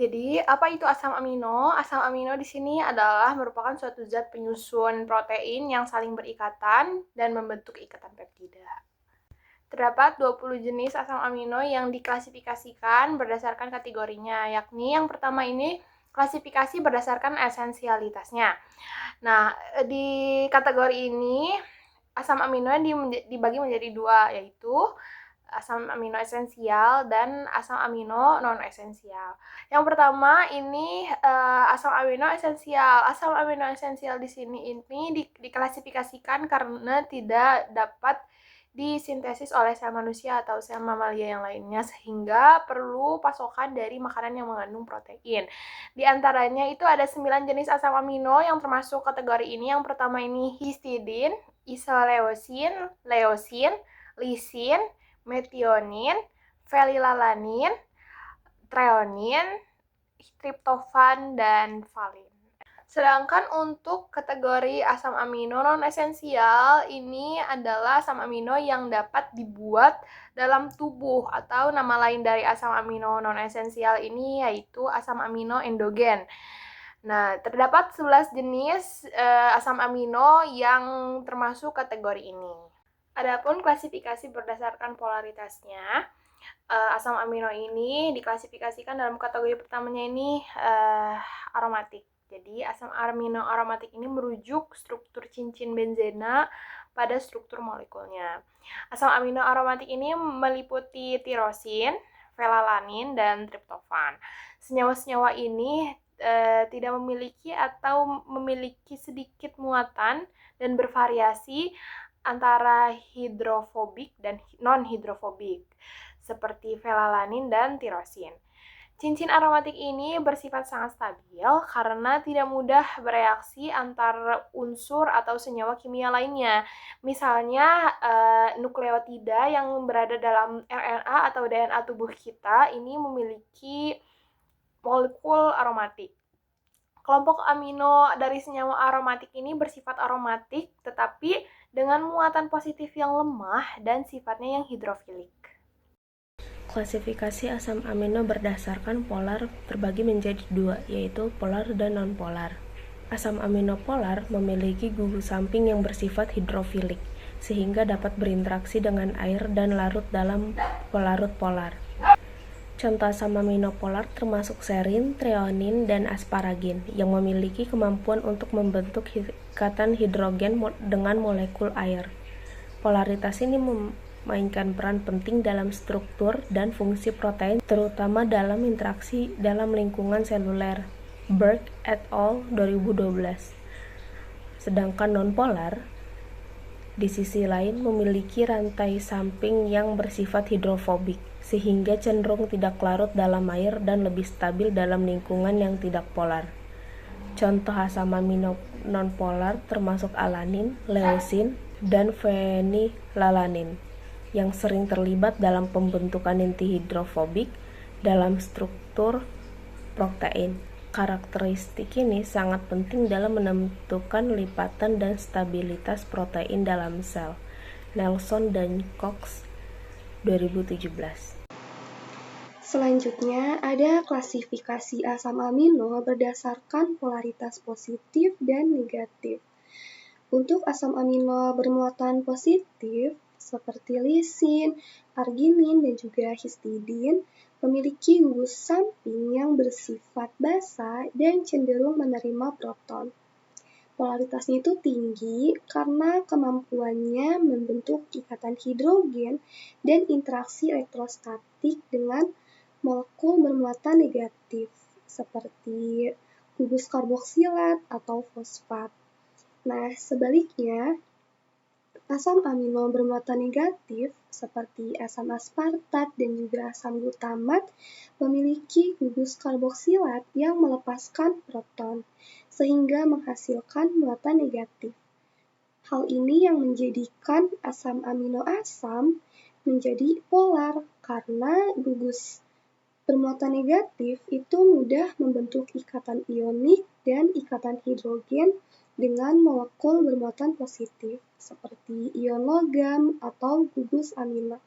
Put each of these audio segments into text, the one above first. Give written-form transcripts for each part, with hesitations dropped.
Jadi, apa itu asam amino? Asam amino di sini adalah merupakan suatu zat penyusun protein yang saling berikatan dan membentuk ikatan peptida. Terdapat 20 jenis asam amino yang diklasifikasikan berdasarkan kategorinya, yakni yang pertama ini klasifikasi berdasarkan esensialitasnya. Nah, di kategori ini asam amino dibagi menjadi dua, yaitu asam amino esensial dan asam amino non esensial. Yang pertama ini asam amino esensial. Asam amino esensial di sini ini diklasifikasikan karena tidak dapat disintesis oleh sel manusia atau sel mamalia yang lainnya sehingga perlu pasokan dari makanan yang mengandung protein. Di antaranya itu ada 9 jenis asam amino yang termasuk kategori ini. Yang pertama ini histidin, isoleucin, leucin, lisin, metionin, fenilalanin, treonin, triptofan, dan valin. Sedangkan untuk kategori asam amino non esensial ini adalah asam amino yang dapat dibuat dalam tubuh, atau nama lain dari asam amino non esensial ini yaitu asam amino endogen. Nah, terdapat 11 jenis asam amino yang termasuk kategori ini. Adapun klasifikasi berdasarkan polaritasnya, asam amino ini diklasifikasikan dalam kategori pertamanya ini aromatik. Jadi asam amino aromatik ini merujuk struktur cincin benzena pada struktur molekulnya. Asam amino aromatik ini meliputi tirosin, felalanin, dan triptofan. Senyawa-senyawa ini tidak memiliki atau memiliki sedikit muatan dan bervariasi antara hidrofobik dan non-hidrofobik, seperti felalanin dan tirosin. Cincin aromatik ini bersifat sangat stabil karena tidak mudah bereaksi antar unsur atau senyawa kimia lainnya. Misalnya nukleotida yang berada dalam RNA atau DNA tubuh kita ini memiliki molekul aromatik. Kelompok amino dari senyawa aromatik ini bersifat aromatik tetapi dengan muatan positif yang lemah dan sifatnya yang hidrofilik. Klasifikasi asam amino berdasarkan polar terbagi menjadi dua, yaitu polar dan non-polar. Asam amino polar memiliki gugus samping yang bersifat hidrofilik, sehingga dapat berinteraksi dengan air dan larut dalam pelarut polar. Contoh asam amino polar termasuk serin, treonin, dan asparagin yang memiliki kemampuan untuk membentuk ikatan hidrogen dengan molekul air. Polaritas ini memainkan peran penting dalam struktur dan fungsi protein, terutama dalam interaksi dalam lingkungan seluler. Berg et al. 2012. Sedangkan nonpolar, di sisi lain, memiliki rantai samping yang bersifat hidrofobik, sehingga cenderung tidak larut dalam air dan lebih stabil dalam lingkungan yang tidak polar. Contoh asam amino nonpolar termasuk alanin, leucin, dan fenilalanin yang sering terlibat dalam pembentukan antihidrofobik dalam struktur protein. Karakteristik ini sangat penting dalam menentukan lipatan dan stabilitas protein dalam sel. Nelson dan Cox 2017. Selanjutnya, ada klasifikasi asam amino berdasarkan polaritas positif dan negatif. Untuk asam amino bermuatan positif, seperti lisin, arginin, dan juga histidin, memiliki gugus samping yang bersifat basa dan cenderung menerima proton. Polaritasnya itu tinggi karena kemampuannya membentuk ikatan hidrogen dan interaksi elektrostatik dengan molekul bermuatan negatif, seperti gugus karboksilat atau fosfat. Nah, sebaliknya, asam amino bermuatan negatif seperti asam aspartat dan juga asam glutamat memiliki gugus karboksilat yang melepaskan proton, sehingga menghasilkan muatan negatif. Hal ini yang menjadikan asam amino asam menjadi polar karena gugus bermuatan negatif itu mudah membentuk ikatan ionik dan ikatan hidrogen dengan molekul bermuatan positif, seperti ion logam atau gugus amina.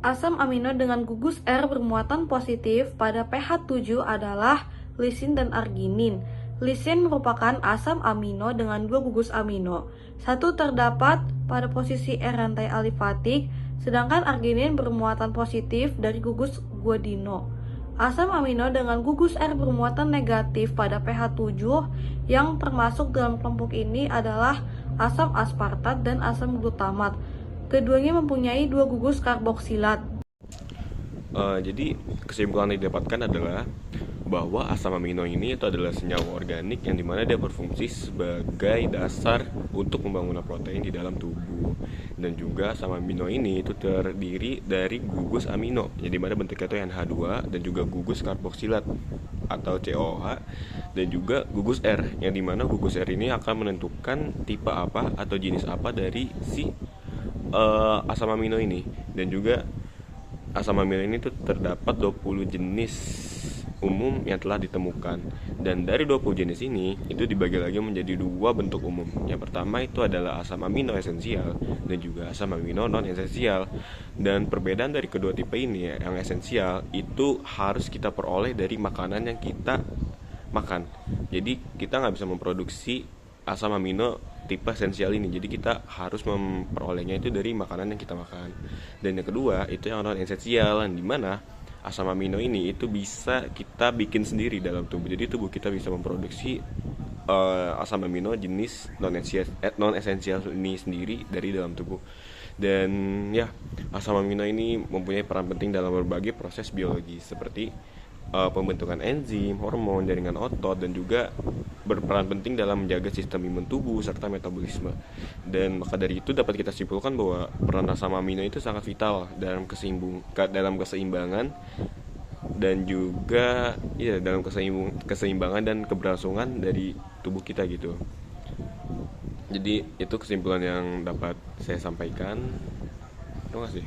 Asam amino dengan gugus R bermuatan positif pada pH 7 adalah lisin dan arginin. Lisin merupakan asam amino dengan dua gugus amino. Satu terdapat pada posisi R rantai alifatik, sedangkan arginin bermuatan positif dari gugus guanino. Asam amino dengan gugus R bermuatan negatif pada pH 7 yang termasuk dalam kelompok ini adalah asam aspartat dan asam glutamat. Keduanya mempunyai dua gugus karboksilat. Jadi kesimpulan yang didapatkan adalah bahwa asam amino ini itu adalah senyawa organik yang dimana dia berfungsi sebagai dasar untuk pembangunan protein di dalam tubuh. Dan juga asam amino ini itu terdiri dari gugus amino yang dimana bentuknya itu NH2 dan juga gugus karboksilat atau COH dan juga gugus R yang dimana gugus R ini akan menentukan tipe apa atau jenis apa dari si asam amino ini. Dan juga asam amino ini tuh terdapat 20 jenis umum yang telah ditemukan. Dan dari 20 jenis ini itu dibagi lagi menjadi dua bentuk umum. Yang pertama itu adalah asam amino esensial dan juga asam amino non esensial. Dan perbedaan dari kedua tipe ini yang esensial itu harus kita peroleh dari makanan yang kita makan. Jadi kita nggak bisa memproduksi asam amino tipe esensial ini, jadi kita harus memperolehnya itu dari makanan yang kita makan. Dan yang kedua itu yang non esensial, di mana asam amino ini itu bisa kita bikin sendiri dalam tubuh. Jadi tubuh kita bisa memproduksi asam amino jenis non esensial ini sendiri dari dalam tubuh. Dan ya, asam amino ini mempunyai peran penting dalam berbagai proses biologi seperti pembentukan enzim, hormon, jaringan otot, dan juga berperan penting dalam menjaga sistem imun tubuh serta metabolisme. Dan maka dari itu dapat kita simpulkan bahwa peran asam amino itu sangat vital dalam keseimbangan dan juga dalam keseimbangan dan keberlangsungan dari tubuh kita gitu. Jadi itu kesimpulan yang dapat saya sampaikan. Terima kasih.